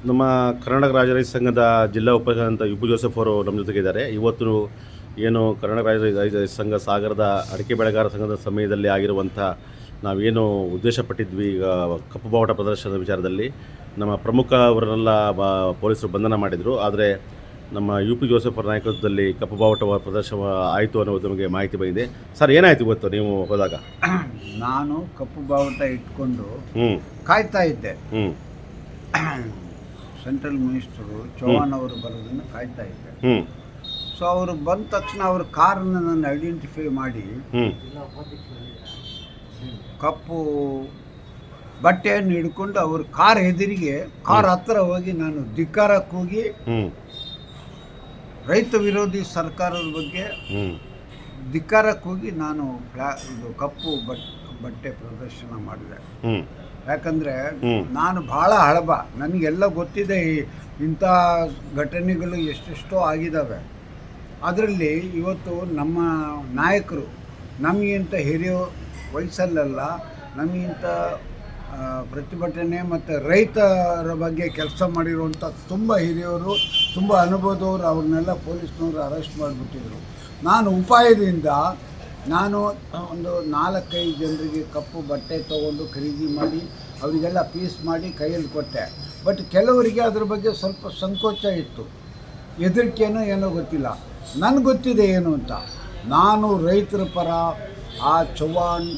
ನಮ್ಮ ಕರ್ನಾಟಕ ರಾಜ್ಯ ರೈತ ಸಂಘದ ಜಿಲ್ಲಾ ಉಪಾಧ್ಯಕ್ಷ ಯುಪಿ ಜೋಸೆಫ್ ಅವರು ನಮ್ಮ ಜೊತೆಗಿದ್ದಾರೆ. ಇವತ್ತು ಏನು ಕರ್ನಾಟಕ ರಾಜ್ಯ ರೈತ ಸಂಘ ಸಾಗರದ ಅಡಿಕೆ ಬೆಳೆಗಾರ ಸಂಘದ ಸಮಯದಲ್ಲಿ ಆಗಿರುವಂಥ ನಾವೇನು ಉದ್ದೇಶಪಟ್ಟಿದ್ವಿ ಈಗ ಕಪ್ಪು ಬಾವುಟ ಪ್ರದರ್ಶನದ ವಿಚಾರದಲ್ಲಿ ನಮ್ಮ ಪ್ರಮುಖ ಅವರನ್ನೆಲ್ಲ ಪೊಲೀಸರು ಬಂಧನ ಮಾಡಿದರು. ಆದರೆ ನಮ್ಮ ಯುಪಿ ಜೋಸೆಫ್ ಅವರ ನಾಯಕತ್ವದಲ್ಲಿ ಕಪ್ಪು ಬಾವುಟ ಪ್ರದರ್ಶನ ಆಯಿತು ಅನ್ನೋದು ನಮಗೆ ಮಾಹಿತಿ ಬಂದಿದೆ. ಸರ್, ಏನಾಯಿತು ಇವತ್ತು ನೀವು ಹೋದಾಗ? ನಾನು ಕಪ್ಪು ಬಾವುಟ ಇಟ್ಕೊಂಡು ಕಾಯ್ತಾ ಇದ್ದೆ. ಸೆಂಟ್ರಲ್ ಮಿನಿಸ್ಟರು ಚೌಹಾಣ್ ಅವರು ಬರೋದನ್ನು ಕಾಯ್ತಾ ಇದ್ದೆ. ಸೊ ಅವರು ಬಂದ ತಕ್ಷಣ ಅವ್ರ ಕಾರನ್ನು ನಾನು ಐಡೆಂಟಿಫೈ ಮಾಡಿ ಕಪ್ಪು ಬಟ್ಟೆಯನ್ನು ಹಿಡ್ಕೊಂಡು ಅವ್ರ ಕಾರ್ ಎದುರಿಗೆ ಕಾರ್ ಹತ್ರ ಹೋಗಿ ನಾನು ಧಿಕ್ಕಾರ ಕೂಗಿ ರೈತ ವಿರೋಧಿ ಸರ್ಕಾರದ ಬಗ್ಗೆ ಧಿಕ್ಕಾರ ಕೂಗಿ ನಾನು ಇದು ಕಪ್ಪು ಬಟ್ಟೆ ಪ್ರದರ್ಶನ ಮಾಡಿದೆ. ಯಾಕಂದರೆ ನಾನು ಭಾಳ ಹಳಬ, ನನಗೆಲ್ಲ ಗೊತ್ತಿದೆ ಇಂಥ ಘಟನೆಗಳು ಎಷ್ಟೆಷ್ಟೋ ಆಗಿದ್ದಾವೆ. ಅದರಲ್ಲಿ ಇವತ್ತು ನಮ್ಮ ನಾಯಕರು ನಮಗಿಂತ ಹಿರಿಯ ವಯಸ್ಸಲ್ಲೆಲ್ಲ ನಮಗಿಂತ ಪ್ರತಿಭಟನೆ ಮತ್ತು ರೈತರ ಬಗ್ಗೆ ಕೆಲಸ ಮಾಡಿರುವಂಥ ತುಂಬ ಹಿರಿಯವರು, ತುಂಬ ಅನುಭವದವರು, ಅವ್ರನ್ನೆಲ್ಲ ಪೊಲೀಸ್ನವರು ಅರೆಸ್ಟ್ ಮಾಡಿಬಿಟ್ಟಿದ್ರು. ನಾನು ಉಪಾಯದಿಂದ ನಾನು ಒಂದು 4-5 ಜನರಿಗೆ ಕಪ್ಪು ಬಟ್ಟೆ ತೊಗೊಂಡು ಖರೀದಿ ಮಾಡಿ ಅವರಿಗೆಲ್ಲ ಪೀಸ್ ಮಾಡಿ ಕೈಯಲ್ಲಿ ಕೊಟ್ಟೆ. ಬಟ್ ಕೆಲವರಿಗೆ ಅದ್ರ ಬಗ್ಗೆ ಸ್ವಲ್ಪ ಸಂಕೋಚ ಇತ್ತು, ಹೆದರಿಕೆನೋ ಏನೋ ಗೊತ್ತಿಲ್ಲ. ನನಗೆ ಗೊತ್ತಿದೆ ಏನು ಅಂತ. ನಾನು ರೈತರ ಪರ ಆ ಚೌಹಾಣ್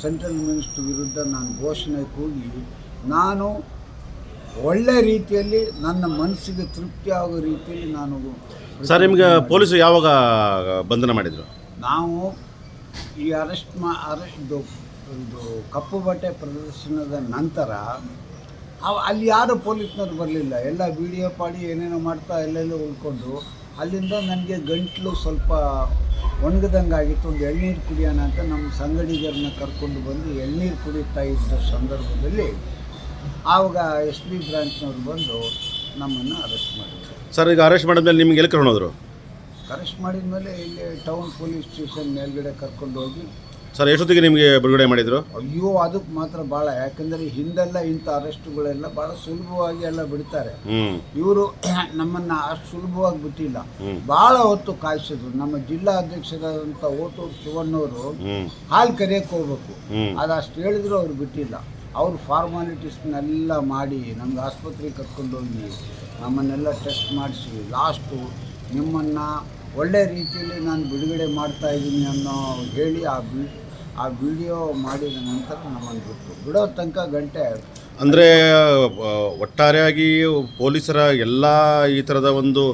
ಸೆಂಟ್ರಲ್ ಮಿನಿಸ್ಟರ್ ವಿರುದ್ಧ ನಾನು ಘೋಷಣೆ ಕೂಗಿ ನಾನು ಒಳ್ಳೆ ರೀತಿಯಲ್ಲಿ ನನ್ನ ಮನಸ್ಸಿಗೆ ತೃಪ್ತಿ ಆಗೋ ರೀತಿಯಲ್ಲಿ ನಾನು. ಸರ್, ನಿಮಗೆ ಪೊಲೀಸರು ಯಾವಾಗ ಬಂಧನ ಮಾಡಿದರು? ನಾವು ಈ ಇದು ಕಪ್ಪು ಬಟ್ಟೆ ಪ್ರದರ್ಶನದ ನಂತರ ಅಲ್ಲಿ ಯಾರು ಪೊಲೀಸ್ನವ್ರು ಬರಲಿಲ್ಲ. ಎಲ್ಲ ವಿಡಿಯೋ ಪಾಡಿ ಏನೇನೋ ಮಾಡ್ತಾ ಎಲ್ಲೆಲ್ಲೋ ಉಳ್ಕೊಂಡು ಅಲ್ಲಿಂದ ನನಗೆ ಗಂಟಲು ಸ್ವಲ್ಪ ಒಣಗದಂಗೆ ಆಗಿತ್ತು. ಒಂದು ಎಳ್ನೀರು ಕುಡಿಯೋಣ ಅಂತ ನಮ್ಮ ಸಂಗಡಿಗರನ್ನ ಕರ್ಕೊಂಡು ಬಂದು ಎಳ್ನೀರು ಕುಡಿತಾ ಇದ್ದ ಸಂದರ್ಭದಲ್ಲಿ ಆವಾಗ SP ಬ್ರಾಂಚ್ನವ್ರು ಬಂದು ನಮ್ಮನ್ನು ಅರೆಸ್ಟ್ ಮಾಡಿದ್ರು. ಸರ್, ಈಗ ಅರೆಸ್ಟ್ ಮಾಡಿದ್ಮೇಲೆ ನಿಮ್ಗೆ ಎಲ್ಲಿ ಕರ್ಕೊಂಡು ಹೋದರು? ಅರೆಸ್ಟ್ ಮಾಡಿದ ಮೇಲೆ ಇಲ್ಲಿ ಟೌನ್ ಪೊಲೀಸ್ ಸ್ಟೇಷನ್ ಮೇಲ್ಗಡೆ ಕರ್ಕೊಂಡು ಹೋಗಿ. ಸರ್, ಎಷ್ಟೊತ್ತಿಗೆ ನಿಮಗೆ ಬಿಡುಗಡೆ ಮಾಡಿದರು? ಅಯ್ಯೋ, ಅದಕ್ಕೆ ಮಾತ್ರ ಭಾಳ, ಯಾಕಂದರೆ ಹಿಂದೆಲ್ಲ ಇಂಥ ಅರೆಸ್ಟ್ಗಳೆಲ್ಲ ಭಾಳ ಸುಲಭವಾಗಿ ಎಲ್ಲ ಬಿಡ್ತಾರೆ. ಇವರು ನಮ್ಮನ್ನು ಅಷ್ಟು ಸುಲಭವಾಗಿ ಬಿಟ್ಟಿಲ್ಲ, ಭಾಳ ಹೊತ್ತು ಕಾಯಿಸಿದ್ರು. ನಮ್ಮ ಜಿಲ್ಲಾ ಅಧ್ಯಕ್ಷರಾದಂಥ ಓಟೂರು ಶಿವಣ್ಣವರು ಹಾಲು ಕರೆಯೋಕ್ಕೆ ಹೋಗ್ಬೇಕು, ಅದು ಅಷ್ಟು ಹೇಳಿದ್ರು ಅವ್ರು ಬಿಟ್ಟಿಲ್ಲ. ಅವ್ರು ಫಾರ್ಮಾಲಿಟೀಸ್ನೆಲ್ಲ ಮಾಡಿ ನಮ್ಗೆ ಆಸ್ಪತ್ರೆಗೆ ಕರ್ಕೊಂಡು ಹೋಗಿ ನಮ್ಮನ್ನೆಲ್ಲ ಟೆಸ್ಟ್ ಮಾಡಿಸಿ ಲಾಸ್ಟು ನಿಮ್ಮನ್ನು ಒಳ್ಳೆ ರೀತಿಯಲ್ಲಿ ನಾನು ಬಿಡುಗಡೆ ಮಾಡ್ತಾಯಿದ್ದೀನಿ ಅನ್ನೋ ಹೇಳಿ ಆ ವಿಡಿಯೋ ಮಾಡಿದ ನಂತರ ನಮ್ಮನ್ನು ಬಿಡೋ ತನಕ ಗಂಟೆ. ಅಂದರೆ ಒಟ್ಟಾರೆಯಾಗಿ ಪೊಲೀಸರ ಎಲ್ಲ ಈ ಥರದ ಒಂದು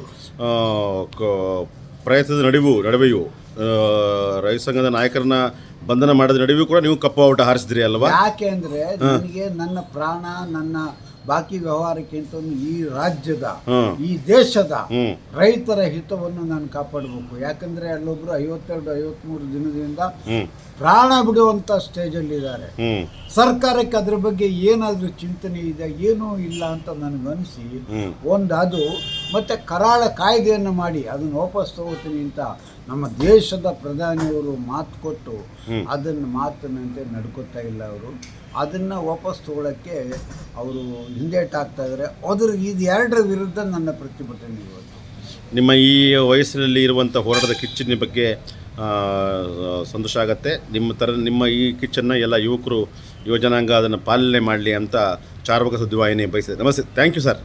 ಪ್ರಯತ್ನದ ನಡುವೆಯೂ ರೈತ ಸಂಘದ ನಾಯಕರನ್ನ ಬಂಧನ ಮಾಡಿದ ನಡುವೆಯೂ ಕೂಡ ನೀವು ಕಪ್ಪು ಬಾವುಟ ಹಾರಿಸಿದ್ರಿ ಅಲ್ವಾ? ಯಾಕೆ ಅಂದರೆ ನನಗೆ ನನ್ನ ಪ್ರಾಣ, ನನ್ನ ಬಾಕಿ ವ್ಯವಹಾರಕ್ಕಿಂತ ಈ ರಾಜ್ಯದ, ಈ ದೇಶದ ರೈತರ ಹಿತವನ್ನು ನಾನು ಕಾಪಾಡಬೇಕು. ಯಾಕಂದ್ರೆ ಅಲ್ಲೊಬ್ರು 52-53 ದಿನದಿಂದ ಪ್ರಾಣ ಬಿಡುವಂತ ಸ್ಟೇಜಲ್ಲಿದ್ದಾರೆ. ಸರ್ಕಾರಕ್ಕೆ ಅದ್ರ ಬಗ್ಗೆ ಏನಾದ್ರೂ ಚಿಂತನೆ ಇದೆ, ಏನೂ ಇಲ್ಲ ಅಂತ ನನಗನ್ನಿಸಿ ಅದು ಮತ್ತೆ ಕರಾಳ ಕಾಯ್ದೆಯನ್ನು ಮಾಡಿ ಅದನ್ನು ವಾಪಸ್ ತಗೋತೀನಿ ಅಂತ ನಮ್ಮ ದೇಶದ ಪ್ರಧಾನಿಯವರು ಮಾತು ಕೊಟ್ಟು ಅದನ್ನು ಮಾತಿನಂತೆ ನಡ್ಕೋತಾ ಇಲ್ಲ. ಅವರು ಅದನ್ನು ವಾಪಸ್ ತಗೊಳ್ಳೋಕ್ಕೆ ಅವರು ಹಿಂದೇಟಾಗ್ತಾ ಇದ್ದಾರೆ. ಇದು ಎರಡರ ವಿರುದ್ಧ ನನ್ನ ಪ್ರತಿಭಟನೆ ಇವತ್ತು. ನಿಮ್ಮ ಈ ವಯಸ್ಸಿನಲ್ಲಿ ಇರುವಂಥ ಹೋರಾಟದ ಕಿಚ್ಚಿನ ಬಗ್ಗೆ ಸಂತೋಷ ಆಗುತ್ತೆ. ನಿಮ್ಮ ಈ ಕಿಚ್ಚನ್ನು ಎಲ್ಲ ಯುವಕರು, ಯುವಜನಾಂಗ ಅದನ್ನು ಪಾಲನೆ ಮಾಡಲಿ ಅಂತ ಚಾರ್ವಕ ಸುದ್ದಿವಾಹಿನಿ ಬಯಸಿದೆ. ನಮಸ್ತೆ, ಥ್ಯಾಂಕ್ ಯು ಸರ್.